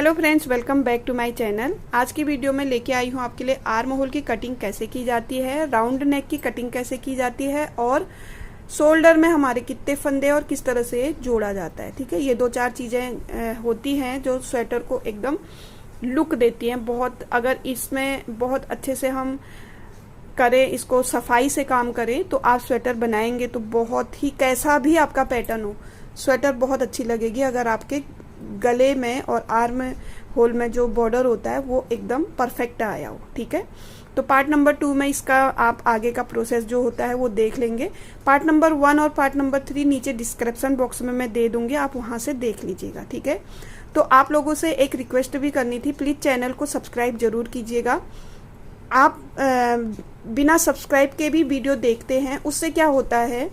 Hello friends, welcome back to my channel. आज की video में लेके आई हूँ आपके लिए आर्म होल की कटिंग कैसे की जाती है, राउंड नेक की कटिंग कैसे की जाती है और शोल्डर में हमारे कितने फंदे और किस तरह से जोड़ा जाता है। ठीक है, ये दो चार चीज़ें होती हैं जो स्वेटर को एकदम लुक देती हैं। बहुत अगर इसमें बहुत अच्छे से हम करें, इसको सफाई से काम करें, तो आप स्वेटर बनाएंगे तो बहुत ही, कैसा भी आपका पैटर्न हो, स्वेटर बहुत अच्छी लगेगी अगर आपके गले में और आर्म होल में जो बॉर्डर होता है वो एकदम परफेक्ट आया हो। ठीक है, तो पार्ट नंबर 2 में इसका आप आगे का प्रोसेस जो होता है वो देख लेंगे। पार्ट नंबर 1 और पार्ट नंबर 3 नीचे डिस्क्रिप्शन बॉक्स में मैं दे दूंगी, आप वहां से देख लीजिएगा। ठीक है, तो आप लोगों से एक रिक्वेस्ट भी करनी थी, प्लीज चैनल को सब्सक्राइब जरूर कीजिएगा। आप बिना सब्सक्राइब के भी वीडियो देखते हैं, उससे क्या होता है,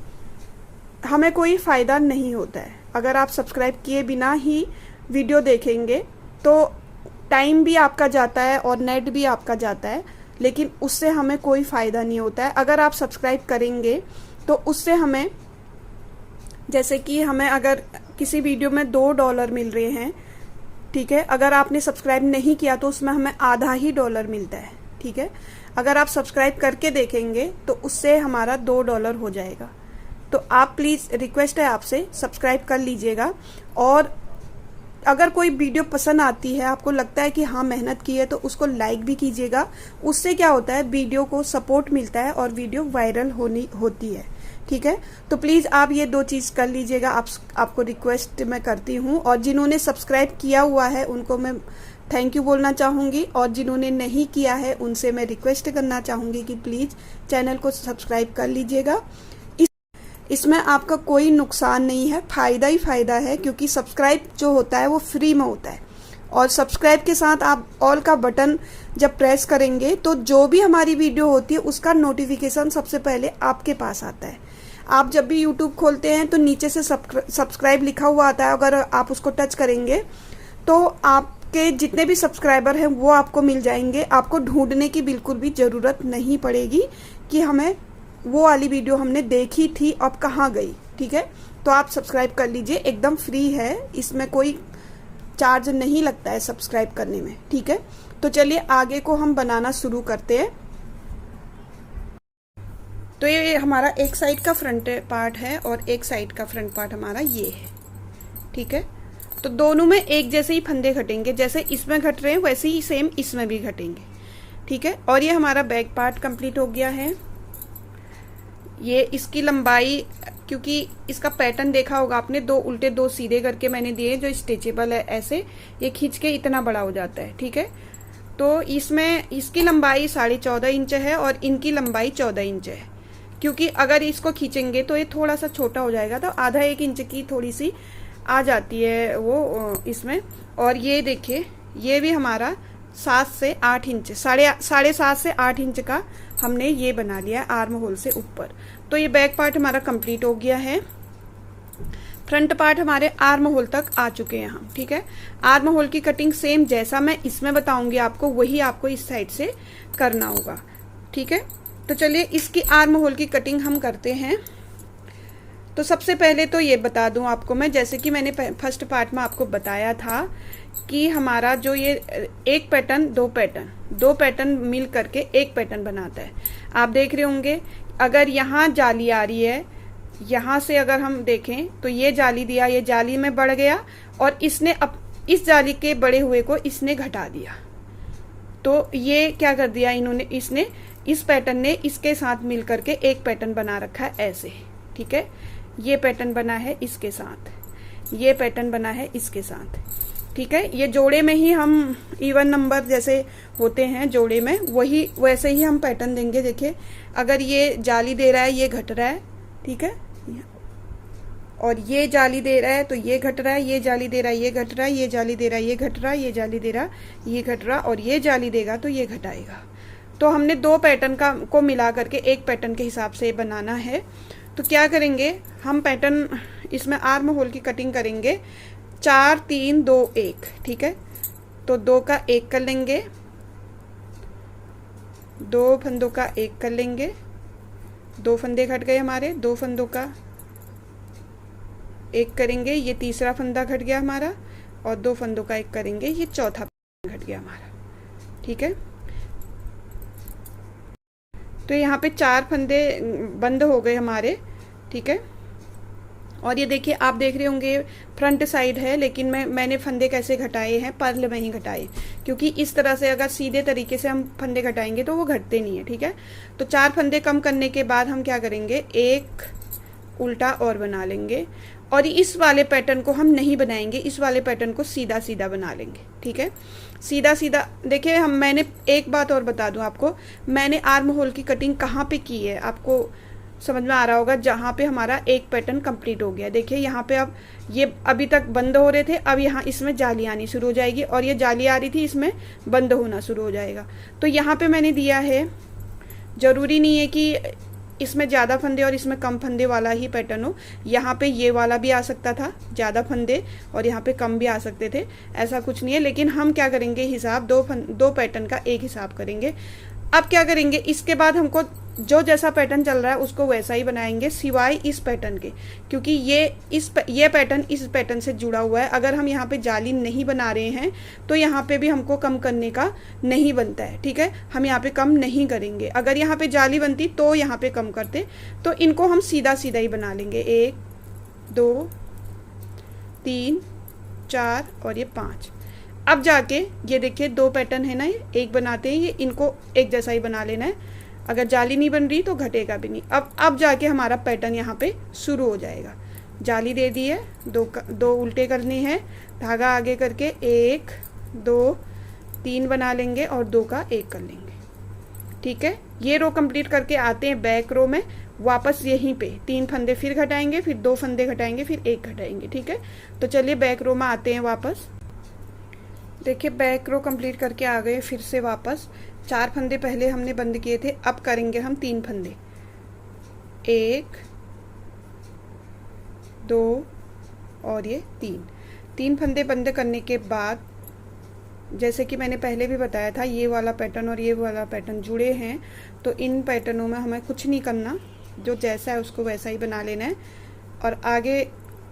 हमें कोई फ़ायदा नहीं होता है। अगर आप सब्सक्राइब किए बिना ही वीडियो देखेंगे तो टाइम भी आपका जाता है और नेट भी आपका जाता है, लेकिन उससे हमें कोई फ़ायदा नहीं होता है। अगर आप सब्सक्राइब करेंगे तो उससे हमें, जैसे कि हमें अगर किसी वीडियो में $2 मिल रहे हैं, ठीक है, अगर आपने सब्सक्राइब नहीं किया तो उसमें हमें आधा ही डॉलर मिलता है। ठीक है, अगर आप सब्सक्राइब करके देखेंगे तो उससे हमारा $2 हो जाएगा। तो आप प्लीज़, रिक्वेस्ट है आपसे, सब्सक्राइब कर लीजिएगा। और अगर कोई वीडियो पसंद आती है, आपको लगता है कि हाँ मेहनत की है, तो उसको लाइक भी कीजिएगा। उससे क्या होता है, वीडियो को सपोर्ट मिलता है और वीडियो वायरल होती है। ठीक है, तो प्लीज़ आप ये दो चीज़ कर लीजिएगा, आपको रिक्वेस्ट मैं करती हूँ। और जिन्होंने सब्सक्राइब किया हुआ है उनको मैं थैंक यू बोलना चाहूँगी, और जिन्होंने नहीं किया है उनसे मैं रिक्वेस्ट करना चाहूँगी कि प्लीज़ चैनल को सब्सक्राइब कर लीजिएगा। इसमें आपका कोई नुकसान नहीं है, फ़ायदा ही फ़ायदा है, क्योंकि सब्सक्राइब जो होता है वो फ्री में होता है। और सब्सक्राइब के साथ आप ऑल का बटन जब प्रेस करेंगे तो जो भी हमारी वीडियो होती है उसका नोटिफिकेशन सबसे पहले आपके पास आता है। आप जब भी यूट्यूब खोलते हैं तो नीचे से सब्सक्राइब लिखा हुआ आता है, अगर आप उसको टच करेंगे तो आपके जितने भी सब्सक्राइबर हैं वो आपको मिल जाएंगे। आपको ढूंढने की बिल्कुल भी ज़रूरत नहीं पड़ेगी कि हमें वो वाली वीडियो हमने देखी थी, अब कहाँ गई। ठीक है, तो आप सब्सक्राइब कर लीजिए, एकदम फ्री है, इसमें कोई चार्ज नहीं लगता है सब्सक्राइब करने में। ठीक है, तो चलिए आगे को हम बनाना शुरू करते हैं। तो ये हमारा एक साइड का फ्रंट पार्ट है और एक साइड का फ्रंट पार्ट हमारा ये है। ठीक है, तो दोनों में एक जैसे ही फंदे घटेंगे, जैसे इसमें घट रहे हैं वैसे ही सेम इसमें भी घटेंगे। ठीक है, और ये हमारा बैक पार्ट कंप्लीट हो गया है। ये इसकी लंबाई, क्योंकि इसका पैटर्न देखा होगा आपने, 2 उल्टे 2 सीधे करके मैंने दिए जो स्ट्रेचेबल है, ऐसे ये खींच के इतना बड़ा हो जाता है। ठीक है, तो इसमें इसकी लंबाई 14.5 इंच है और इनकी लंबाई 14 इंच है। क्योंकि अगर इसको खींचेंगे तो ये थोड़ा सा छोटा हो जाएगा, तो आधा 1 इंच की थोड़ी सी आ जाती है वो इसमें। और ये देखिए, ये भी हमारा 7 से 8 इंच, 7.5 से 8 इंच का हमने ये बना लिया है आर्म होल से ऊपर। तो ये बैक पार्ट हमारा कंप्लीट हो गया है। फ्रंट पार्ट हमारे आर्म होल तक आ चुके हैं हम। ठीक है, आर्म होल की कटिंग सेम जैसा मैं इसमें बताऊंगी आपको, वही आपको इस साइड से करना होगा। ठीक है, तो चलिए इसकी आर्म होल की कटिंग हम करते हैं। तो सबसे पहले तो ये बता दूं आपको मैं, जैसे कि मैंने फर्स्ट पार्ट में आपको बताया था कि हमारा जो ये एक पैटर्न, दो पैटर्न मिल करके एक पैटर्न बनाता है। आप देख रहे होंगे, अगर यहाँ जाली आ रही है, यहाँ से अगर हम देखें तो ये जाली दिया, ये जाली में बढ़ गया और इसने अब इस जाली के बड़े हुए को इसने घटा दिया। तो ये क्या कर दिया इन्होंने, इसने, इस पैटर्न ने इसके साथ मिल करके एक पैटर्न बना रखा है ऐसे। ठीक है, ये पैटर्न बना है इसके साथ, ये पैटर्न बना है इसके साथ। ठीक है, ये जोड़े में ही हम इवन नंबर जैसे होते हैं जोड़े में, वही वैसे ही हम पैटर्न देंगे। देखिए, अगर ये जाली दे रहा है, ये घट रहा है। ठीक है, और ये जाली दे रहा है तो ये घट रहा है, ये जाली दे रहा है, ये घट रहा है, ये जाली दे रहा है, ये घट रहा है, ये जाली दे रहा है, ये घट रहा, और ये जाली देगा तो ये घटाएगा। तो हमने 2 पैटर्न को मिला करके एक पैटर्न के हिसाब से बनाना है। तो क्या करेंगे हम, पैटर्न इसमें आर्म होल की कटिंग करेंगे 4 3 2 1। ठीक है, तो 2 का 1 कर लेंगे, 2 फंदों का 1 कर लेंगे, 2 फंदे घट गए हमारे, 2 फंदों का 1 करेंगे, ये तीसरा फंदा घट गया हमारा, और 2 फंदों का एक करेंगे, ये चौथा घट गया हमारा। ठीक है, तो यहाँ पे 4 फंदे बंद हो गए हमारे। ठीक है, और ये देखिए आप देख रहे होंगे फ्रंट साइड है, लेकिन मैंने फंदे कैसे घटाए हैं, पर्ल में ही घटाए, क्योंकि इस तरह से अगर सीधे तरीके से हम फंदे घटाएंगे तो वो घटते नहीं है। ठीक है, तो 4 फंदे कम करने के बाद हम क्या करेंगे, एक उल्टा और बना लेंगे, और इस वाले पैटर्न को हम नहीं बनाएंगे, इस वाले पैटर्न को सीधा सीधा बना लेंगे। ठीक है, सीधा सीधा। देखिए मैंने एक बात और बता दूं आपको, मैंने आर्म होल की कटिंग कहाँ पे की है, आपको समझ में आ रहा होगा, जहाँ पे हमारा एक पैटर्न कंप्लीट हो गया। देखिए यहाँ पे अब ये अभी तक बंद हो रहे थे, अब यहाँ इसमें जाली आनी शुरू हो जाएगी, और ये जाली आ रही थी, इसमें बंद होना शुरू हो जाएगा। तो यहाँ पे मैंने दिया है, जरूरी नहीं है कि इसमें ज़्यादा फंदे और इसमें कम फंदे वाला ही पैटर्न हो, यहाँ पे ये वाला भी आ सकता था ज़्यादा फंदे, और यहाँ पे कम भी आ सकते थे, ऐसा कुछ नहीं है। लेकिन हम क्या करेंगे, हिसाब दो पैटर्न का एक हिसाब करेंगे। अब क्या करेंगे, इसके बाद हमको जो जैसा पैटर्न चल रहा है उसको वैसा ही बनाएंगे, सिवाय इस पैटर्न के, क्योंकि ये पैटर्न इस पैटर्न से जुड़ा हुआ है। अगर हम यहाँ पे जाली नहीं बना रहे हैं तो यहाँ पे भी हमको कम करने का नहीं बनता है। ठीक है, हम यहाँ पे कम नहीं करेंगे, अगर यहाँ पे जाली बनती तो यहाँ पे कम करते। तो इनको हम सीधा सीधा ही बना लेंगे, 1 2 3 4 और ये 5। अब जाके ये देखिए 2 पैटर्न है ना, ये एक बनाते हैं, ये इनको एक जैसा ही बना लेना है। अगर जाली नहीं बन रही तो घटेगा भी नहीं। अब जाके हमारा पैटर्न यहाँ पे शुरू हो जाएगा। जाली दे दी है, दो उल्टे करने हैं, धागा आगे करके 1 2 3 बना लेंगे और 2 का 1 कर लेंगे। ठीक है, ये रो कंप्लीट करके आते हैं बैक रो में, वापस यहीं पे 3 फंदे फिर घटाएंगे, फिर 2 फंदे घटाएंगे, फिर 1 घटाएंगे। ठीक है, तो चलिए बैक रो में आते हैं वापस। देखिए बैक रो कंप्लीट करके आ गए फिर से वापस। 4 फंदे पहले हमने बंद किए थे, अब करेंगे हम 3 फंदे, 1 2 और ये 3 फंदे बंद करने के बाद, जैसे कि मैंने पहले भी बताया था, ये वाला पैटर्न और ये वाला पैटर्न जुड़े हैं, तो इन पैटर्नों में हमें कुछ नहीं करना, जो जैसा है उसको वैसा ही बना लेना है। और आगे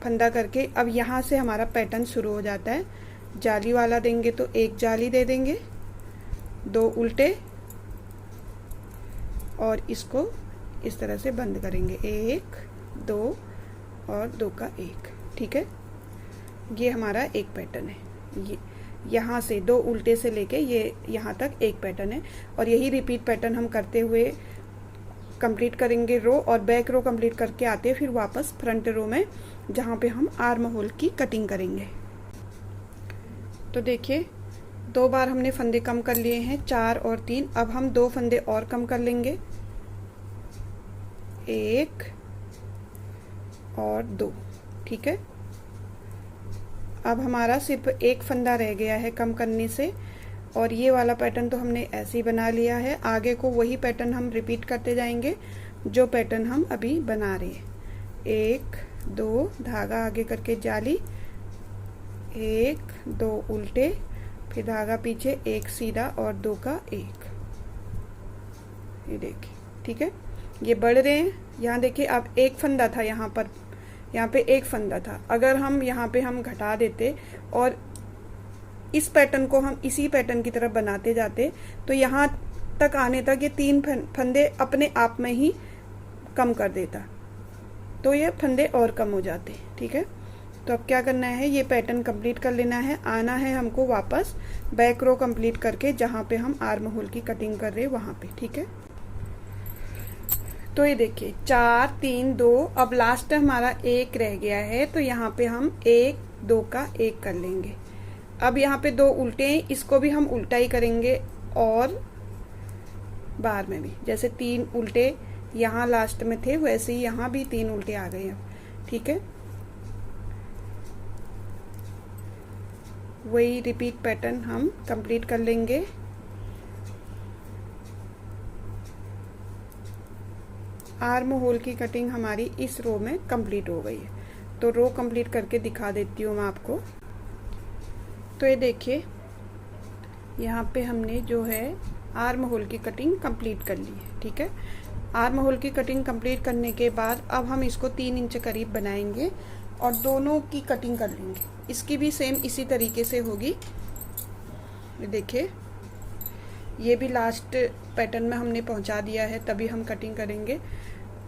फंदा करके अब यहाँ से हमारा पैटर्न शुरू हो जाता है। जाली वाला देंगे तो 1 जाली दे देंगे, 2 उल्टे, और इसको इस तरह से बंद करेंगे, 1 2 और 2 का 1। ठीक है, ये हमारा एक पैटर्न है। ये यहाँ से 2 उल्टे से लेके ये यहाँ तक एक पैटर्न है, और यही रिपीट पैटर्न हम करते हुए कंप्लीट करेंगे रो, और बैक रो कंप्लीट करके आते फिर वापस फ्रंट रो में, जहाँ पे हम आर्म होल की कटिंग करेंगे। तो देखिए 2 बार हमने फंदे कम कर लिए हैं, 4 और 3। अब हम 2 फंदे और कम कर लेंगे, 1 और 2। ठीक है, अब हमारा सिर्फ एक फंदा रह गया है कम करने से, और ये वाला पैटर्न तो हमने ऐसे ही बना लिया है। आगे को वही पैटर्न हम रिपीट करते जाएंगे, जो पैटर्न हम अभी बना रहे हैं। 1 2 धागा आगे करके जाली, 1 2 उल्टे, फिर धागा पीछे, 1 सीधा और 2 का 1। ये देखिए, ठीक है, ये बढ़ रहे हैं। यहाँ देखिए अब एक फंदा था, यहाँ पे एक फंदा था, अगर हम यहाँ पे हम घटा देते और इस पैटर्न को हम इसी पैटर्न की तरफ बनाते जाते, तो यहाँ तक आने तक ये 3 फंदे अपने आप में ही कम कर देता, तो ये फंदे और कम हो जाते। ठीक है, तो अब क्या करना है, ये पैटर्न कंप्लीट कर लेना है, आना है हमको वापस बैक रो कंप्लीट करके, जहाँ पे हम आर्म होल की कटिंग कर रहे हैं वहाँ पे। ठीक है, तो ये देखिए 4 3 2, अब लास्ट हमारा 1 रह गया है, तो यहाँ पे हम 1 2 का 1 कर लेंगे। अब यहाँ पे 2 उल्टे हैं, इसको भी हम उल्टा ही करेंगे, और बार में भी जैसे 3 उल्टे यहाँ लास्ट में थे, वैसे ही यहाँ भी 3 उल्टे आ गए अब। ठीक है, वही रिपीट पैटर्न हम कंप्लीट कर लेंगे। आर्म होल की कटिंग हमारी इस रो में कंप्लीट हो गई है, तो रो कंप्लीट करके दिखा देती हूँ मैं आपको। तो ये देखिए यहाँ पे हमने जो है आर्म होल की कटिंग कंप्लीट कर ली है। ठीक है, आर्म होल की कटिंग कंप्लीट करने के बाद अब हम इसको 3 इंच करीब बनाएंगे और दोनों की कटिंग कर लेंगे। इसकी भी सेम इसी तरीके से होगी। देखिए ये भी लास्ट पैटर्न में हमने पहुंचा दिया है, तभी हम कटिंग करेंगे।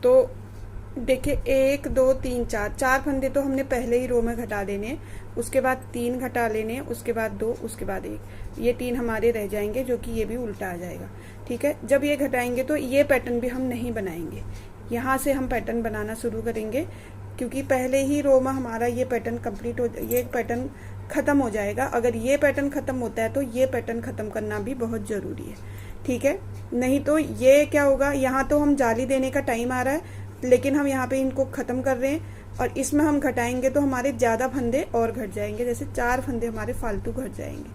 तो देखिए 1 2 3 4 फंदे तो हमने पहले ही रो में घटा देने, उसके बाद 3 घटा लेने, उसके बाद 2, उसके बाद 1, ये 3 हमारे रह जाएंगे, जो कि ये भी उल्टा आ जाएगा। ठीक है, जब ये घटाएंगे तो ये पैटर्न भी हम नहीं बनाएंगे, यहाँ से हम पैटर्न बनाना शुरू करेंगे, क्योंकि पहले ही रो में हमारा ये पैटर्न कंप्लीट हो, ये पैटर्न खत्म हो जाएगा। अगर ये पैटर्न खत्म होता है तो ये पैटर्न खत्म करना भी बहुत जरूरी है। ठीक है, नहीं तो ये क्या होगा, यहाँ तो हम जाली देने का टाइम आ रहा है, लेकिन हम यहाँ पे इनको खत्म कर रहे हैं और इसमें हम घटाएंगे तो हमारे ज्यादा फंदे और घट जाएंगे, जैसे 4 फंदे हमारे फालतू घट जाएंगे।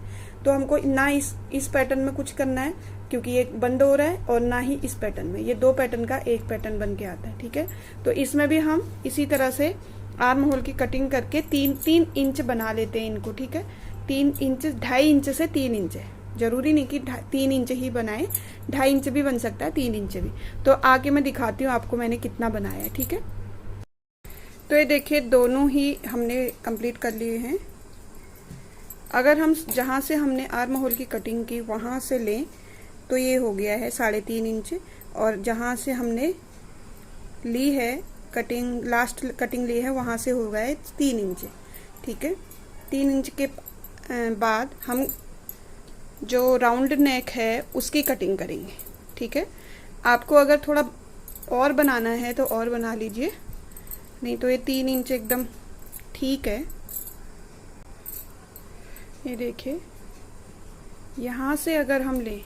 तो हमको ना इस पैटर्न में कुछ करना है, क्योंकि ये बंद हो रहा है, और ना ही इस पैटर्न में, ये 2 पैटर्न का एक पैटर्न बन के आता है। ठीक है, तो इसमें भी हम इसी तरह से आर्म होल की कटिंग करके 3 इंच बना लेते हैं इनको। ठीक है, 3 इंच, 2.5 इंच से 3 इंच है, जरूरी नहीं कि 3 इंच ही बनाए, 2.5 इंच भी बन सकता है, 3 इंच भी। तो आगे मैं दिखाती हूँ आपको मैंने कितना बनाया है। ठीक है, तो ये देखिए दोनों ही हमने कंप्लीट कर लिए हैं। अगर हम जहाँ से हमने आर्म होल की कटिंग की वहाँ से लें तो ये हो गया है 3.5 इंच, और जहाँ से हमने ली है कटिंग, लास्ट कटिंग ली है, वहाँ से हो गया है 3 इंच। ठीक है, 3 इंच के बाद हम जो राउंड नेक है उसकी कटिंग करेंगे। ठीक है, आपको अगर थोड़ा और बनाना है तो और बना लीजिए, नहीं तो ये 3 इंच एकदम ठीक है। ये देखिए यहाँ से अगर हम लें,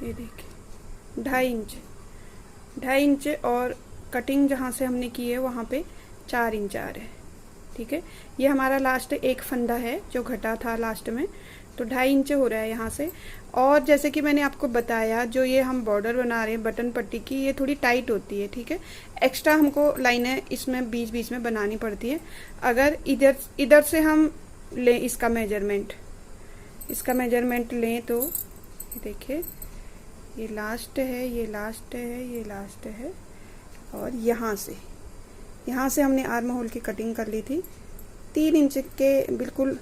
ये देखिए 2.5 इंच और कटिंग जहाँ से हमने की है वहाँ पे 4 इंच आ रहे हैं। ठीक है, ये हमारा लास्ट एक फंदा है जो घटा था लास्ट में, तो 2.5 इंच हो रहा है यहाँ से। और जैसे कि मैंने आपको बताया, जो ये हम बॉर्डर बना रहे हैं बटन पट्टी की, ये थोड़ी टाइट होती है। ठीक है, एक्स्ट्रा हमको लाइनें इसमें बीच बीच में बनानी पड़ती है। अगर इधर से हम लें इसका मेजरमेंट लें तो ये देखिए ये लास्ट है, ये लास्ट है, ये लास्ट है, और यहाँ से हमने आर्म होल की कटिंग कर ली थी। 3 इंच के बिल्कुल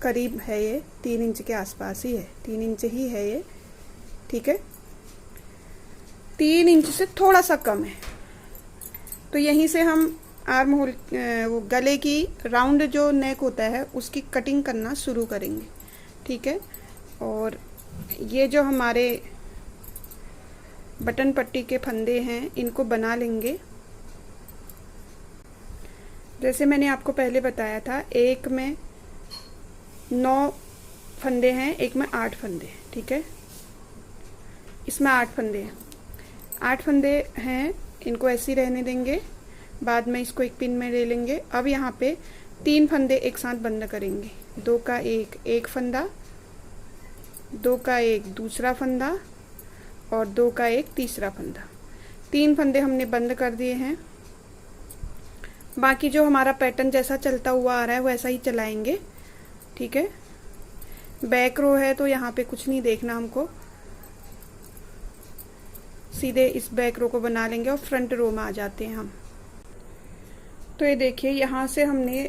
करीब है, ये 3 इंच के आसपास ही है, 3 इंच ही है ये। ठीक है, 3 इंच से थोड़ा सा कम है, तो यहीं से हम आर्म होल, वो गले की राउंड जो नेक होता है उसकी कटिंग करना शुरू करेंगे। ठीक है, और ये जो हमारे बटन पट्टी के फंदे हैं इनको बना लेंगे। जैसे मैंने आपको पहले बताया था, एक में 9 फंदे हैं, एक में 8 फंदे हैं। ठीक है, इसमें 8 फंदे हैं, 8 फंदे हैं, इनको ऐसे ही रहने देंगे, बाद में इसको एक पिन में ले लेंगे। अब यहाँ पे 3 फंदे एक साथ बंद करेंगे, 2 का एक फंदा, 2 का एक दूसरा फंदा, और 2 का एक तीसरा फंदा। 3 फंदे हमने बंद कर दिए हैं। बाकी जो हमारा पैटर्न जैसा चलता हुआ आ रहा है वैसा ही चलाएंगे। ठीक है, बैक रो है तो यहाँ पे कुछ नहीं देखना हमको, सीधे इस बैक रो को बना लेंगे और फ्रंट रो में आ जाते हैं हम। तो ये देखिए यहाँ से हमने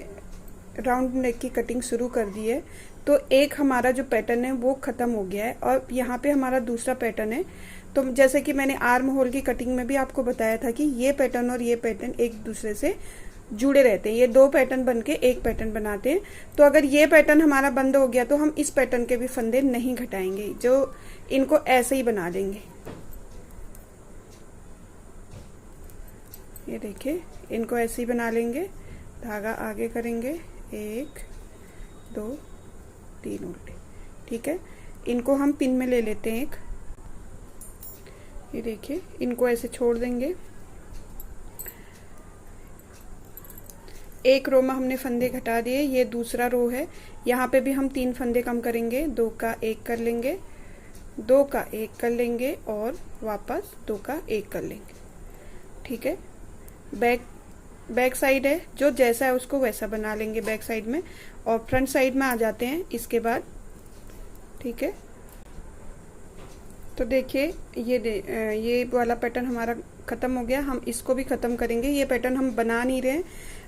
राउंड नेक की कटिंग शुरू कर दी है, तो एक हमारा जो पैटर्न है वो खत्म हो गया है, और यहाँ पे हमारा दूसरा पैटर्न है। तो जैसे कि मैंने आर्म होल की कटिंग में भी आपको बताया था कि ये पैटर्न और ये पैटर्न एक दूसरे से जुड़े रहते हैं, ये 2 पैटर्न बन के एक पैटर्न बनाते हैं। तो अगर ये पैटर्न हमारा बंद हो गया तो हम इस पैटर्न के भी फंदे नहीं घटाएंगे, जो इनको ऐसे ही बना देंगे। ये देखिए इनको ऐसे ही बना लेंगे, धागा आगे करेंगे, 1 2 3 उल्टे। ठीक है, इनको हम पिन में ले लेते हैं एक, ये देखिए इनको ऐसे छोड़ देंगे। एक रो में हमने फंदे घटा दिए, ये दूसरा रो है, यहाँ पे भी हम 3 फंदे कम करेंगे, 2 का 1 कर लेंगे, 2 का 1 कर लेंगे, और वापस 2 का 1 कर लेंगे। ठीक है, बैक साइड है, जो जैसा है उसको वैसा बना लेंगे बैक साइड में, और फ्रंट साइड में आ जाते हैं इसके बाद। ठीक है, तो देखिए ये वाला पैटर्न हमारा ख़त्म हो गया। हम इसको भी ख़त्म करेंगे। ये पैटर्न हम बना नहीं रहे।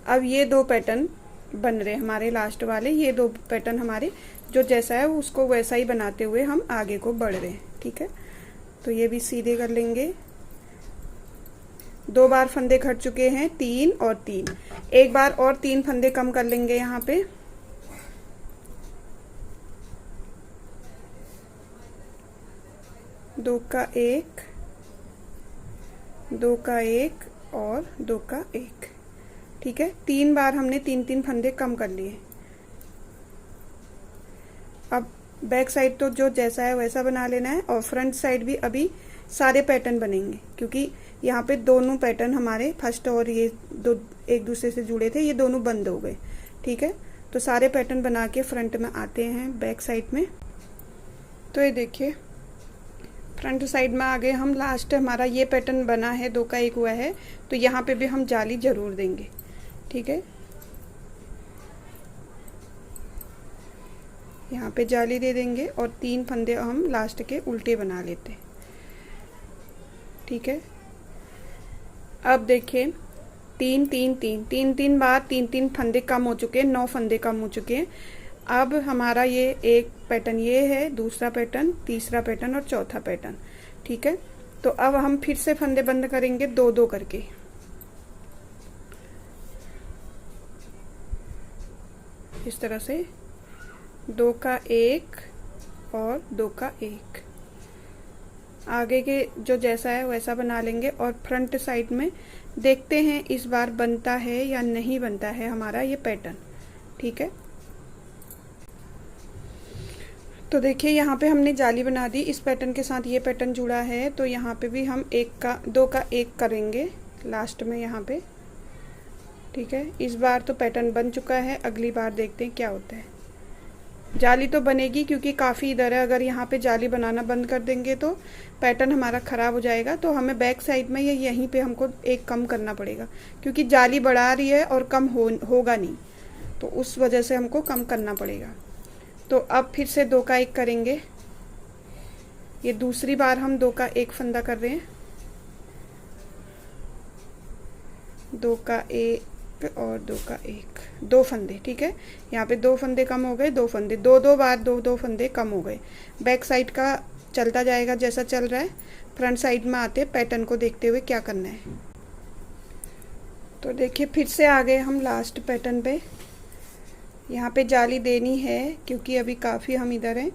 अब ये 2 पैटर्न बन रहे हमारे लास्ट वाले। ये 2 पैटर्न हमारे जो जैसा है उसको वैसा ही बनाते हुए हम आगे को बढ़ रहे हैं। ठीक है, तो ये भी सीधे कर लेंगे। 2 बार फंदे घट चुके हैं, 3 और 3। एक बार और 3 फंदे कम कर लेंगे यहाँ पे। दो का एक, 2 का 1 और 2 का 1। ठीक है, 3 बार हमने 3-3 फंदे कम कर लिए। अब बैक साइड तो जो जैसा है वैसा बना लेना है और फ्रंट साइड भी अभी सारे पैटर्न बनेंगे, क्योंकि यहाँ पे दोनों पैटर्न हमारे फर्स्ट और ये दो एक दूसरे से जुड़े थे, ये दोनों बंद हो गए। ठीक है, तो सारे पैटर्न बना के फ्रंट में आते हैं बैक साइड में। तो ये देखिए फ्रंट साइड में आ गए हम। लास्ट हमारा ये पैटर्न बना है, 2 का 1 हुआ है, तो यहाँ पे भी हम जाली जरूर देंगे। ठीक है, यहाँ पे जाली दे देंगे और 3 फंदे हम लास्ट के उल्टे बना लेते हैं। ठीक है, अब देखिए 3-3-3 बार 3-3 फंदे कम हो चुके हैं, 9 फंदे कम हो चुके हैं। अब हमारा ये एक पैटर्न ये है, दूसरा पैटर्न, तीसरा पैटर्न और चौथा पैटर्न। ठीक है, तो अब हम फिर से फंदे बंद करेंगे 2-2 करके। इस तरह से 2 का 1 और 2 का 1। आगे के जो जैसा है वैसा बना लेंगे और फ्रंट साइड में देखते हैं इस बार बनता है या नहीं बनता है हमारा ये पैटर्न। ठीक है, तो देखिए यहाँ पे हमने जाली बना दी। इस पैटर्न के साथ ये पैटर्न जुड़ा है, तो यहाँ पे भी हम 2 का 1 करेंगे लास्ट में यहाँ पे। ठीक है, इस बार तो पैटर्न बन चुका है, अगली बार देखते हैं क्या होता है। जाली तो बनेगी क्योंकि काफ़ी इधर है। अगर यहाँ पे जाली बनाना बंद कर देंगे तो पैटर्न हमारा ख़राब हो जाएगा। तो हमें बैक साइड में या यहीं पे हमको 1 कम करना पड़ेगा, क्योंकि जाली बढ़ा रही है और कम होगा नहीं, तो उस वजह से हमको कम करना पड़ेगा। तो अब फिर से 2 का 1 करेंगे। ये दूसरी बार हम 2 का 1 फंदा कर रहे हैं। 2 का 1 और 2 का 1, 2 फंदे। ठीक है, यहाँ पे 2 फंदे कम हो गए, 2 फंदे, 2-2 बार 2-2 फंदे कम हो गए। बैक साइड का चलता जाएगा जैसा चल रहा है। फ्रंट साइड में आते पैटर्न को देखते हुए क्या करना है। तो देखिए फिर से आ गए हम लास्ट पैटर्न पे। यहाँ पे जाली देनी है क्योंकि अभी काफ़ी हम इधर हैं,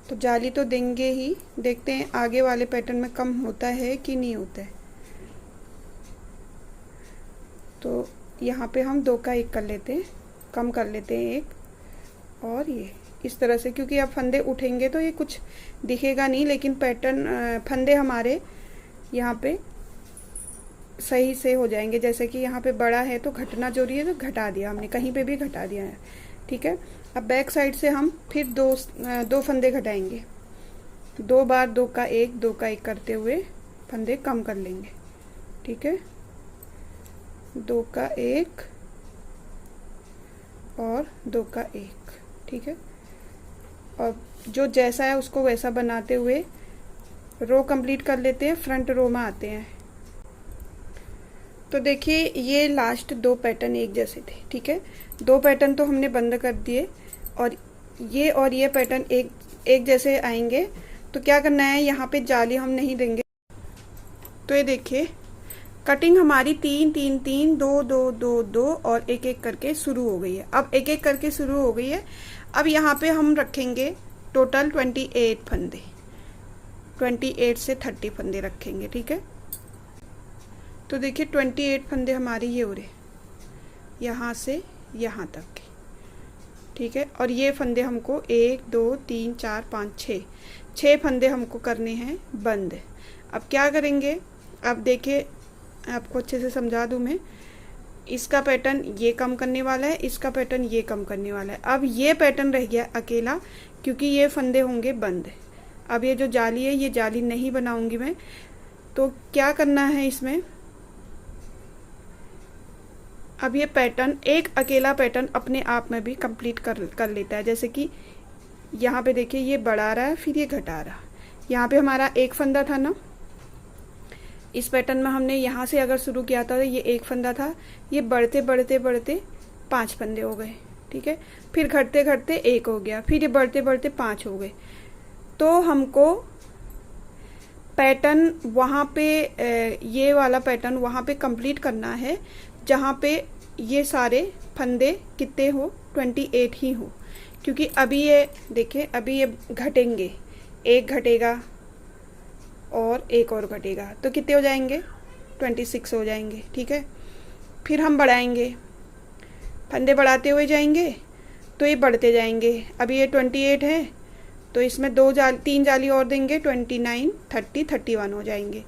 तो जाली तो देंगे ही। देखते हैं आगे वाले पैटर्न में कम होता है कि नहीं होता है। तो यहाँ पे हम 2 का 1 कर लेते हैं, कम कर लेते हैं 1, और ये इस तरह से, क्योंकि अब फंदे उठेंगे तो ये कुछ दिखेगा नहीं, लेकिन पैटर्न फंदे हमारे यहाँ पे सही से हो जाएंगे। जैसे कि यहाँ पे बड़ा है तो घटना जरूरी है, तो घटा दिया हमने, कहीं पे भी घटा दिया है। ठीक है, अब बैक साइड से हम फिर 2 फंदे घटाएंगे। 2 बार 2 का 1 2 का 1 करते हुए फंदे कम कर लेंगे। ठीक है, 2 का 1 और 2 का 1। ठीक है, और जो जैसा है उसको वैसा बनाते हुए रो कंप्लीट कर लेते हैं। फ्रंट रो में आते हैं। तो देखिए ये लास्ट 2 पैटर्न एक जैसे थे। ठीक है, 2 पैटर्न तो हमने बंद कर दिए और ये पैटर्न एक जैसे आएंगे। तो क्या करना है, यहाँ पे जाली हम नहीं देंगे। तो ये देखिए कटिंग हमारी 3-3-3 2-2-2-2 और 1-1 करके शुरू हो गई है। अब 1-1 करके शुरू हो गई है। अब यहाँ पे हम रखेंगे टोटल 28 फंदे, 28 से 30 फंदे रखेंगे। ठीक है, तो देखिए 28 फंदे हमारे ये हो रहे, यहाँ से यहाँ तक के। ठीक है, और ये फंदे हमको 1 2 3 4 5 6 फंदे हमको करने हैं बंद। अब क्या करेंगे, अब देखिए आपको अच्छे से समझा दूँ मैं। इसका पैटर्न ये कम करने वाला है, इसका पैटर्न ये कम करने वाला है। अब ये पैटर्न रह गया अकेला, क्योंकि ये फंदे होंगे बंद। अब ये जो जाली है ये जाली नहीं बनाऊंगी मैं। तो क्या करना है इसमें, अब ये पैटर्न एक अकेला पैटर्न अपने आप में भी कंप्लीट कर लेता है। जैसे कि यहाँ पे देखिए ये बढ़ा रहा है फिर ये घटा रहा, यहाँ पे हमारा एक फंदा था ना, इस पैटर्न में हमने यहाँ से अगर शुरू किया था तो ये एक फंदा था, ये बढ़ते बढ़ते बढ़ते 5 फंदे हो गए, ठीक है। फिर घटते घटते 1 हो गया, फिर ये बढ़ते बढ़ते 5 हो गए। तो हमको पैटर्न वहाँ पे ये वाला पैटर्न वहाँ पे कंप्लीट करना है जहाँ पे ये सारे फंदे कितने हो, 28 ही हो। क्योंकि अभी ये देखिए, अभी ये घटेंगे, एक घटेगा और एक और घटेगा, तो कितने हो जाएंगे, 26 हो जाएंगे, ठीक है। फिर हम बढ़ाएंगे, फंदे बढ़ाते हुए जाएंगे तो ये बढ़ते जाएंगे। अभी ये 28 है तो इसमें 3 जाली और देंगे, 29, 30, 31 हो जाएंगे।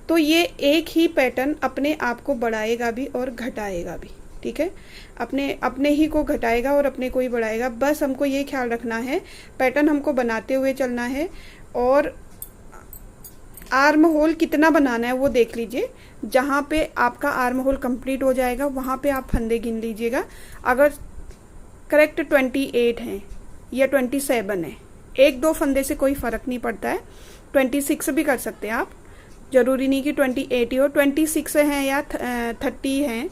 तो ये एक ही पैटर्न अपने आप को बढ़ाएगा भी और घटाएगा भी, ठीक है। अपने ही को घटाएगा और अपने को ही बढ़ाएगा। बस हमको ये ख्याल रखना है, पैटर्न हमको बनाते हुए चलना है। और आर्म होल कितना बनाना है वो देख लीजिए। जहाँ पे आपका आर्म होल कंप्लीट हो जाएगा वहाँ पे आप फंदे गिन लीजिएगा। अगर करेक्ट 28 हैं या 27 है, 1-2 फंदे से कोई फ़र्क नहीं पड़ता है। 26 भी कर सकते हैं आप, ज़रूरी नहीं कि 28 ही हो। 26 हैं या 30 हैं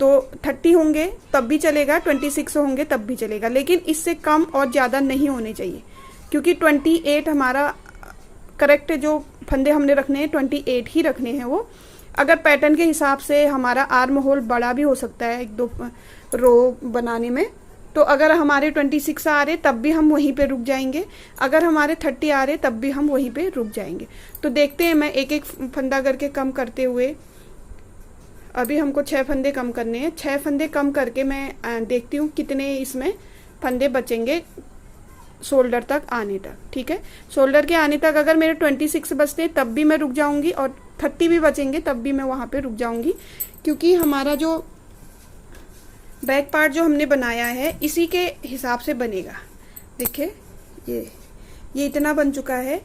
तो 30 होंगे तब भी चलेगा, 26 होंगे तब भी चलेगा, लेकिन इससे कम और ज़्यादा नहीं होने चाहिए। क्योंकि 28 हमारा करेक्ट जो फंदे हमने रखने हैं 28 ही रखने हैं वो। अगर पैटर्न के हिसाब से हमारा आर्म होल बड़ा भी हो सकता है 1-2 रो बनाने में। तो अगर हमारे 26 आ रहे तब भी हम वहीं पे रुक जाएंगे, अगर हमारे 30 आ रहे तब भी हम वहीं पे रुक जाएंगे। तो देखते हैं, मैं एक एक फंदा करके कम करते हुए, अभी हमको 6 फंदे कम करने हैं। 6 फंदे कम करके मैं देखती हूँ कितने इसमें फंदे बचेंगे शोल्डर तक आने तक, ठीक है। शोल्डर के आने तक अगर मेरे 26 बचते तब भी मैं रुक जाऊंगी और 30 भी बचेंगे तब भी मैं वहाँ पे रुक जाऊंगी। क्योंकि हमारा जो बैक पार्ट जो हमने बनाया है इसी के हिसाब से बनेगा। देखिए ये इतना बन चुका है।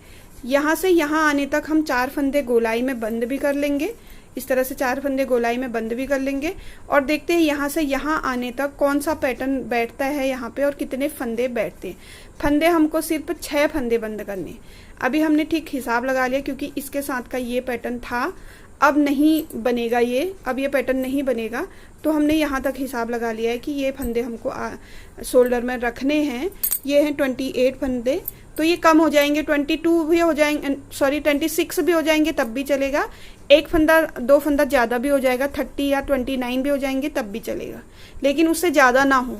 यहाँ से यहाँ आने तक हम 4 फंदे गोलाई में बंद भी कर लेंगे, इस तरह से 4 फंदे गोलाई में बंद भी कर लेंगे। और देखते हैं यहाँ से यहाँ आने तक कौन सा पैटर्न बैठता है यहाँ पे और कितने फंदे बैठते हैं। फंदे हमको सिर्फ 6 फंदे बंद करने। अभी हमने ठीक हिसाब लगा लिया क्योंकि इसके साथ का ये पैटर्न था, अब नहीं बनेगा ये, अब ये पैटर्न नहीं बनेगा। तो हमने यहाँ तक हिसाब लगा लिया है कि ये फंदे हमको शोल्डर में रखने हैं। ये हैं 28 फंदे, तो ये कम हो जाएंगे, 22 भी हो जाएंगे, सॉरी 26 भी हो जाएंगे तब भी चलेगा। 1 फंदा 2 फंदा ज़्यादा भी हो जाएगा, 30 या 29 भी हो जाएंगे तब भी चलेगा, लेकिन उससे ज़्यादा ना हो।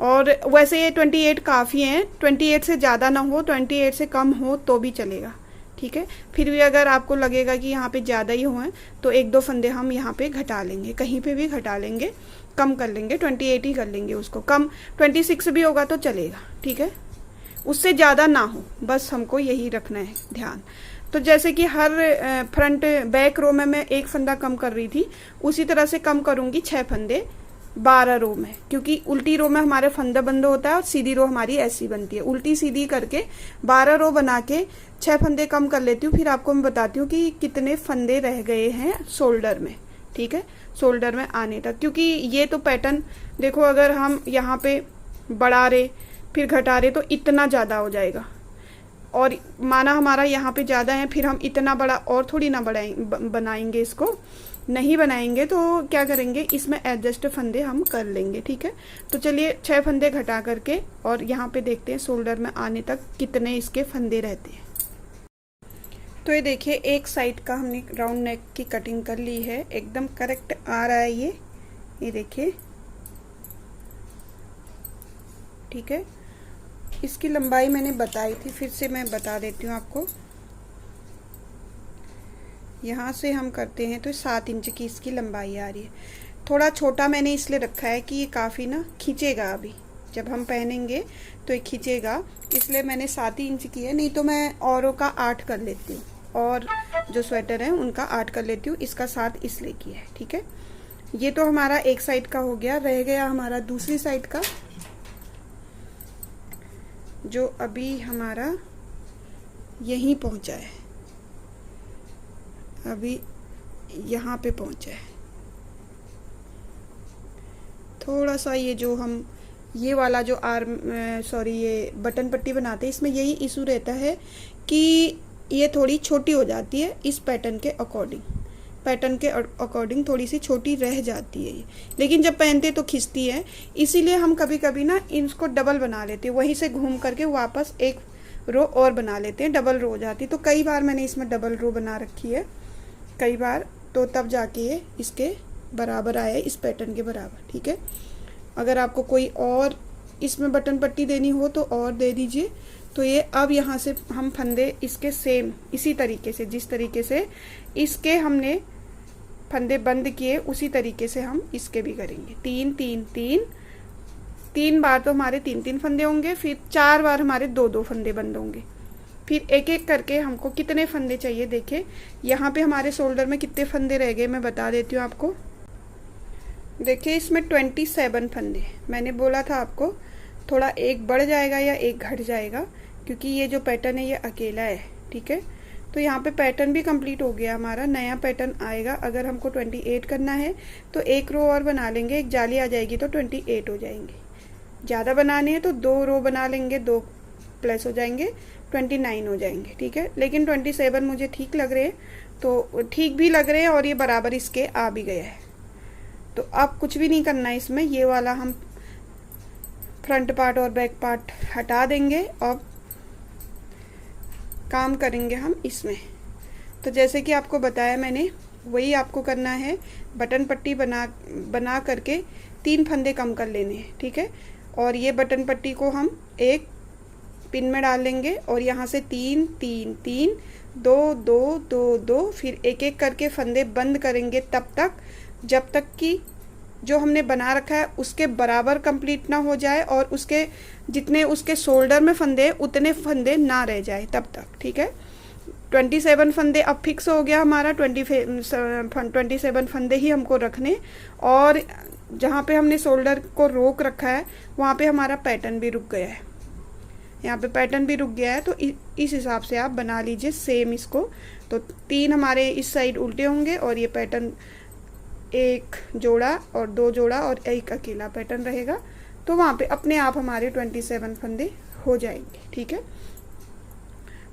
और वैसे ये 28 काफ़ी हैं, 28 से ज़्यादा ना हो, 28 से कम हो तो भी चलेगा, ठीक है। फिर भी अगर आपको लगेगा कि यहाँ पे ज़्यादा ही हुए तो 1-2 फंदे हम यहाँ पे घटा लेंगे, कहीं पे भी घटा लेंगे, कम कर लेंगे, 28 ही कर लेंगे उसको। कम 26 भी होगा तो चलेगा, ठीक है, उससे ज़्यादा ना हो, बस हमको यही रखना है ध्यान। तो जैसे कि हर फ्रंट बैक रो में मैं 1 फंदा कम कर रही थी, उसी तरह से कम करूँगी 6 फंदे 12 रो में। क्योंकि उल्टी रो में हमारे फंदा बंद होता है और सीधी रो हमारी ऐसी बनती है। उल्टी सीधी करके 12 रो बना के 6 फंदे कम कर लेती हूँ। फिर आपको मैं बताती हूँ कि कितने फंदे रह गए हैं शोल्डर में, ठीक है, शोल्डर में आने तक। क्योंकि ये तो पैटर्न देखो, अगर हम यहाँ पे बढ़ा रहे फिर घटा रहे तो इतना ज़्यादा हो जाएगा। और माना हमारा यहाँ पे ज़्यादा है, फिर हम इतना बड़ा और थोड़ी ना बनाएंगे, इसको नहीं बनाएंगे तो क्या करेंगे, इसमें एडजस्ट फंदे हम कर लेंगे, ठीक है। तो चलिए 6 फंदे घटा करके और यहाँ पे देखते हैं शोल्डर में आने तक कितने इसके फंदे रहते हैं। तो ये देखिए, एक साइड का हमने राउंड नेक की कटिंग कर ली है, एकदम करेक्ट आ रहा है ये देखिए, ठीक है। इसकी लंबाई मैंने बताई थी, फिर से मैं बता देती हूँ आपको। यहाँ से हम करते हैं तो 7 इंच की इसकी लंबाई आ रही है। थोड़ा छोटा मैंने इसलिए रखा है कि ये काफ़ी ना खींचेगा, अभी जब हम पहनेंगे तो ये खींचेगा, इसलिए मैंने 7 इंच की है। नहीं तो मैं औरों का 8 कर लेती हूँ, और जो स्वेटर है उनका 8 कर लेती हूँ। इसका 7 इसलिए किया है, ठीक है। ये तो हमारा एक साइड का हो गया। रह गया हमारा दूसरी साइड का, जो अभी हमारा यहीं पहुंचा है, अभी यहाँ पे पहुंचा है। थोड़ा सा ये जो हम ये वाला जो आर्म ये बटन पट्टी बनाते हैं, इसमें यही इशू रहता है कि ये थोड़ी छोटी हो जाती है इस पैटर्न के अकॉर्डिंग थोड़ी सी छोटी रह जाती है ये, लेकिन जब पहनते तो खिंचती है। इसीलिए हम कभी कभी ना इसको डबल बना लेते हैं, वहीं से घूम करके वापस एक रो और बना लेते हैं, डबल रो हो जाती। तो कई बार मैंने इसमें डबल रो बना रखी है कई बार, तो तब जाके ये इसके बराबर आया है, इस पैटर्न के बराबर। ठीक है, अगर आपको कोई और इसमें बटन पट्टी देनी हो तो और दे दीजिए। तो ये अब यहाँ से हम फंदे इसके सेम इसी तरीके से, जिस तरीके से इसके हमने फंदे बंद किए उसी तरीके से हम इसके भी करेंगे। 3 3 3 3 बार तो हमारे 3 3 फंदे होंगे, फिर 4 बार हमारे 2 2 फंदे बंद होंगे। फिर एक एक करके हमको कितने फंदे चाहिए, देखिए यहाँ पे हमारे शोल्डर में कितने फंदे रह गए मैं बता देती हूँ आपको। देखिए इसमें 27 फंदे, मैंने बोला था आपको थोड़ा एक बढ़ जाएगा या एक घट जाएगा, क्योंकि ये जो पैटर्न है ये अकेला है। ठीक है, तो यहाँ पे पैटर्न भी कंप्लीट हो गया हमारा, नया पैटर्न आएगा। अगर हमको 28 करना है तो एक रो और बना लेंगे, एक जाली आ जाएगी तो 28 हो जाएंगे। ज़्यादा बनाने हैं तो 2 रो बना लेंगे, 2 प्लस हो जाएंगे, 29 हो जाएंगे। ठीक है, लेकिन 27 मुझे ठीक लग रहे हैं, तो ठीक भी लग रहे हैं और ये बराबर इसके आ भी गया है। तो अब कुछ भी नहीं करना है इसमें, ये वाला हम फ्रंट पार्ट और बैक पार्ट हटा देंगे और काम करेंगे हम इसमें। तो जैसे कि आपको बताया मैंने, वही आपको करना है, बटन पट्टी बना करके 3 फंदे कम कर लेने हैं। ठीक है, और ये बटन पट्टी को हम एक पिन में डाल लेंगे और यहाँ से 3 3 3 2 2 2 2, फिर एक एक करके फंदे बंद करेंगे तब तक जब तक कि जो हमने बना रखा है उसके बराबर कंप्लीट ना हो जाए और उसके जितने उसके शोल्डर में फंदे उतने फंदे ना रह जाए तब तक। ठीक है, 27 फंदे अब फिक्स हो गया हमारा, 27 फंदे ही हमको रखने, और जहाँ पे हमने शोल्डर को रोक रखा है वहाँ पे हमारा पैटर्न भी रुक गया है, यहाँ पे पैटर्न भी रुक गया है। तो इस हिसाब से आप बना लीजिए सेम इसको। तो 3 हमारे इस साइड उल्टे होंगे और ये पैटर्न एक जोड़ा और 2 जोड़ा और एक अकेला पैटर्न रहेगा, तो वहाँ पे अपने आप हमारे 27 फंदे हो जाएंगे। ठीक है,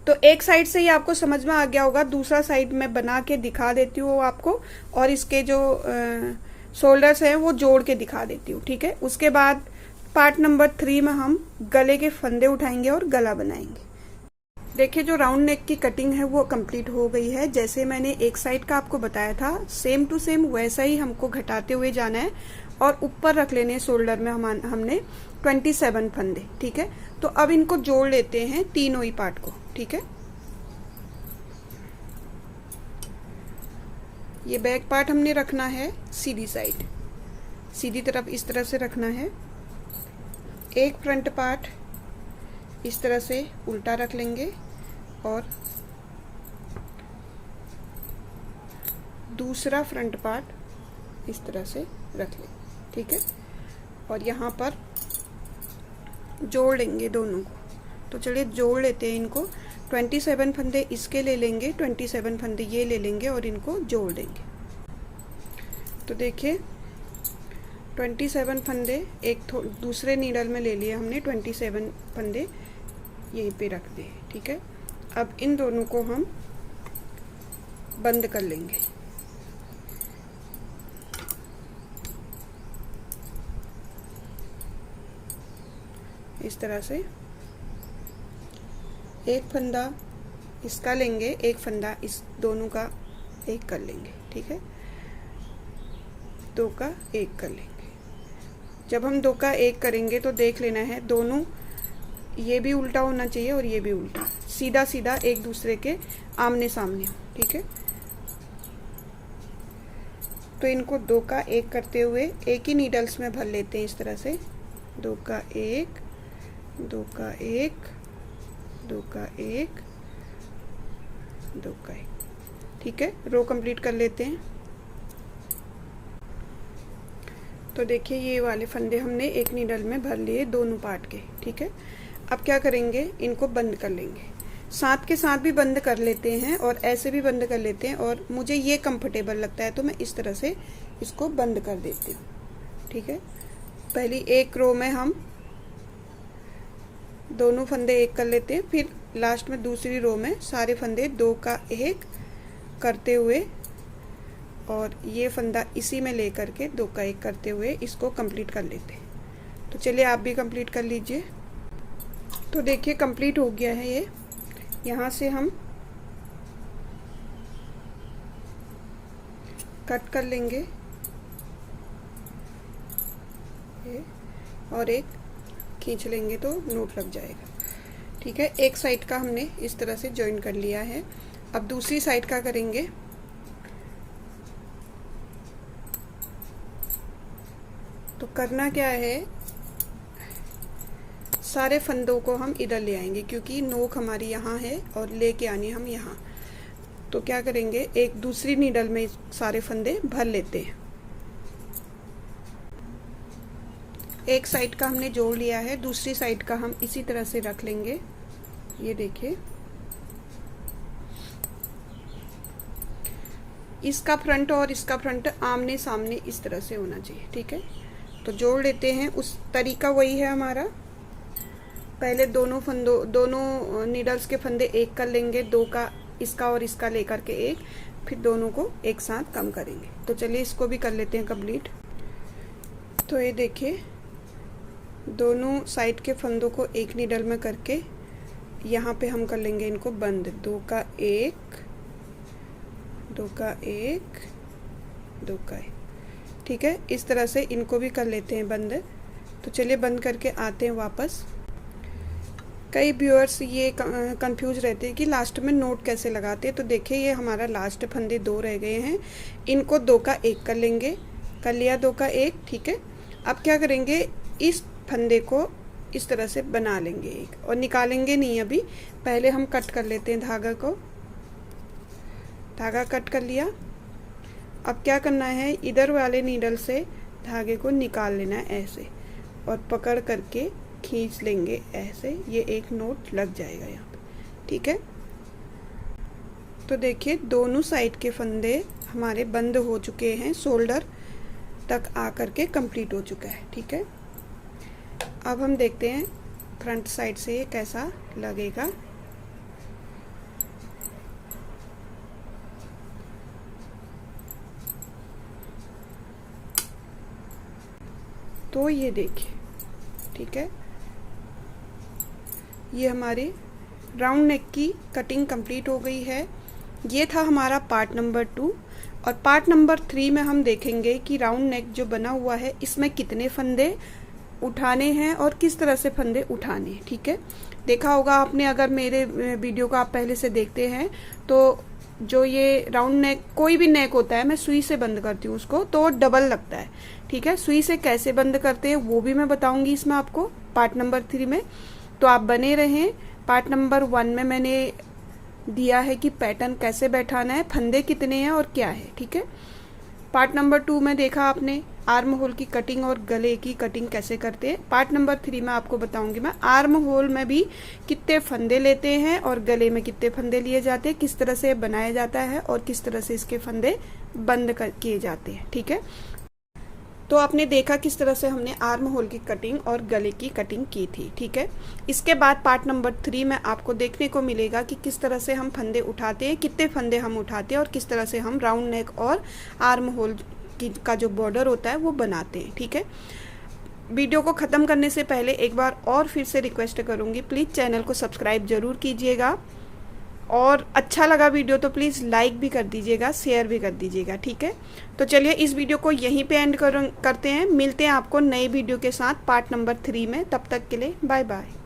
तो एक साइड से ही आपको समझ में आ गया होगा, दूसरा साइड मैं बना के दिखा देती हूँ आपको, और इसके जो शोल्डर्स हैं वो जोड़ के दिखा देती हूँ। ठीक है, उसके बाद पार्ट नंबर 3 में हम गले के फंदे उठाएंगे और गला बनाएंगे। देखिए जो राउंड नेक की कटिंग है वो कंप्लीट हो गई है। जैसे मैंने एक साइड का आपको बताया था, सेम टू सेम वैसा ही हमको घटाते हुए जाना है और ऊपर रख लेने हैं शोल्डर में हमने 27 फंदे। ठीक है, तो अब इनको जोड़ लेते हैं तीनों ही पार्ट को। ठीक है, ये बैक पार्ट हमने रखना है सीधी साइड, सीधी तरफ इस तरह से रखना है। एक फ्रंट पार्ट इस तरह से उल्टा रख लेंगे और दूसरा फ्रंट पार्ट इस तरह से रख लेंगे। ठीक है, और यहाँ पर जोड़ लेंगे दोनों को। तो चलिए जोड़ लेते हैं इनको। 27 फंदे इसके ले लेंगे, 27 फंदे ये ले लेंगे और इनको जोड़ देंगे। तो देखिए 27 फंदे एक दूसरे नीडल में ले लिए हमने, 27 फंदे यहीं पे रख दिए। ठीक है, अब इन दोनों को हम बंद कर लेंगे। इस तरह से एक फंदा इसका लेंगे, एक फंदा इस दोनों का एक कर लेंगे। ठीक है, 2 का 1 कर लेंगे। जब हम 2 का 1 करेंगे तो देख लेना है दोनों, ये भी उल्टा होना चाहिए और ये भी उल्टा, सीधा सीधा एक दूसरे के आमने सामने हो। ठीक है, तो इनको 2 का 1 करते हुए एक ही नीडल्स में भर लेते हैं इस तरह से। 2 का 1, 2 का 1, 2 का 1, 2 का 1। ठीक है, रो कंप्लीट कर लेते हैं। तो देखिए ये वाले फंदे हमने एक नीडल में भर लिए दोनों पार्ट के। ठीक है, अब क्या करेंगे, इनको बंद कर लेंगे। साथ के साथ भी बंद कर लेते हैं और ऐसे भी बंद कर लेते हैं, और मुझे ये कंफर्टेबल लगता है तो मैं इस तरह से इसको बंद कर देती हूँ। ठीक है, पहली एक रो में हम दोनों फंदे एक कर लेते हैं, फिर लास्ट में दूसरी रो में सारे फंदे 2 का 1 करते हुए और ये फंदा इसी में ले करके 2 का 1 करते हुए इसको कंप्लीट कर लेते हैं। तो चलिए आप भी कंप्लीट कर लीजिए। तो देखिए कंप्लीट हो गया है ये। यहाँ से हम कट कर लेंगे ये और एक खींच लेंगे तो नोट लग जाएगा। ठीक है, एक साइड का हमने इस तरह से जॉइन कर लिया है। अब दूसरी साइड का करेंगे। तो करना क्या है, सारे फंदों को हम इधर ले आएंगे क्योंकि नोक हमारी यहाँ है और लेके आनी हम यहाँ। तो क्या करेंगे, एक दूसरी नीडल में सारे फंदे भर लेते हैं। एक साइड का हमने जोड़ लिया है, दूसरी साइड का हम इसी तरह से रख लेंगे। ये देखिए, इसका फ्रंट और इसका फ्रंट आमने सामने इस तरह से होना चाहिए। ठीक है, तो जोड़ लेते हैं। उस तरीका वही है हमारा। पहले दोनों नीडल्स के फंदे 1 कर लेंगे, 2 का इसका और इसका लेकर के 1, फिर दोनों को एक साथ कम करेंगे। तो चलिए इसको भी कर लेते हैं कंप्लीट। तो ये देखिए, दोनों साइड के फंदों को एक नीडल में करके यहाँ पे हम कर लेंगे इनको बंद। 2 का 1, 2 का 1, 2 का 1। ठीक है, इस तरह से इनको भी कर लेते हैं बंद। तो चलिए बंद करके आते हैं वापस। कई व्यूअर्स ये कंफ्यूज रहते हैं कि लास्ट में नोट कैसे लगाते हैं। तो देखिए, ये हमारा लास्ट फंदे 2 रह गए हैं, इनको 2 का 1 कर लेंगे। कर लिया 2 का 1। ठीक है, अब क्या करेंगे, इस फंदे को इस तरह से बना लेंगे एक, और निकालेंगे नहीं अभी, पहले हम कट कर लेते हैं धागा को। धागा कट कर लिया। अब क्या करना है, इधर वाले नीडल से धागे को निकाल लेना है ऐसे, और पकड़ करके खींच लेंगे ऐसे। ये एक नोट लग जाएगा यहाँ पे। ठीक है, तो देखिए दोनों साइड के फंदे हमारे बंद हो चुके हैं, शोल्डर तक आकर के कंप्लीट हो चुका है। ठीक है, अब हम देखते हैं फ्रंट साइड से ये कैसा लगेगा। तो ये देखिए, ठीक है, ये हमारे राउंड नेक की कटिंग कंप्लीट हो गई है। ये था हमारा पार्ट नंबर 2, और पार्ट नंबर 3 में हम देखेंगे कि राउंड नेक जो बना हुआ है इसमें कितने फंदे उठाने हैं और किस तरह से फंदे उठाने हैं। ठीक है, देखा होगा आपने, अगर मेरे वीडियो को आप पहले से देखते हैं तो जो ये राउंड नेक, कोई भी नेक होता है, मैं सुई से बंद करती हूँ उसको, तो डबल लगता है। ठीक है, सुई से कैसे बंद करते हैं वो भी मैं बताऊंगी इसमें आपको पार्ट नंबर 3 में। तो आप बने रहें। पार्ट नंबर 1 में मैंने दिया है कि पैटर्न कैसे बैठाना है, फंदे कितने हैं और क्या है। ठीक है, पार्ट नंबर 2 में देखा आपने आर्म होल की कटिंग और गले की कटिंग कैसे करते हैं। पार्ट नंबर 3 में आपको बताऊंगी मैं आर्म होल में भी कितने फंदे लेते हैं और गले में कितने फंदे लिए जाते हैं, किस तरह से बनाया जाता है और किस तरह से इसके फंदे बंद किए जाते हैं। ठीक है, तो आपने देखा किस तरह से हमने आर्म होल की कटिंग और गले की कटिंग की थी। ठीक है, इसके बाद पार्ट नंबर 3 में आपको देखने को मिलेगा कि किस तरह से हम फंदे उठाते हैं, कितने फंदे हम उठाते हैं और किस तरह से हम राउंड नेक और आर्म होल का जो बॉर्डर होता है वो बनाते हैं। ठीक है, वीडियो को ख़त्म करने से पहले एक बार और फिर से रिक्वेस्ट करूँगी, प्लीज़ चैनल को सब्सक्राइब ज़रूर कीजिएगा, और अच्छा लगा वीडियो तो प्लीज़ लाइक भी कर दीजिएगा, शेयर भी कर दीजिएगा। ठीक है, तो चलिए इस वीडियो को यहीं पे एंड करते हैं। मिलते हैं आपको नए वीडियो के साथ पार्ट नंबर 3 में। तब तक के लिए बाय बाय।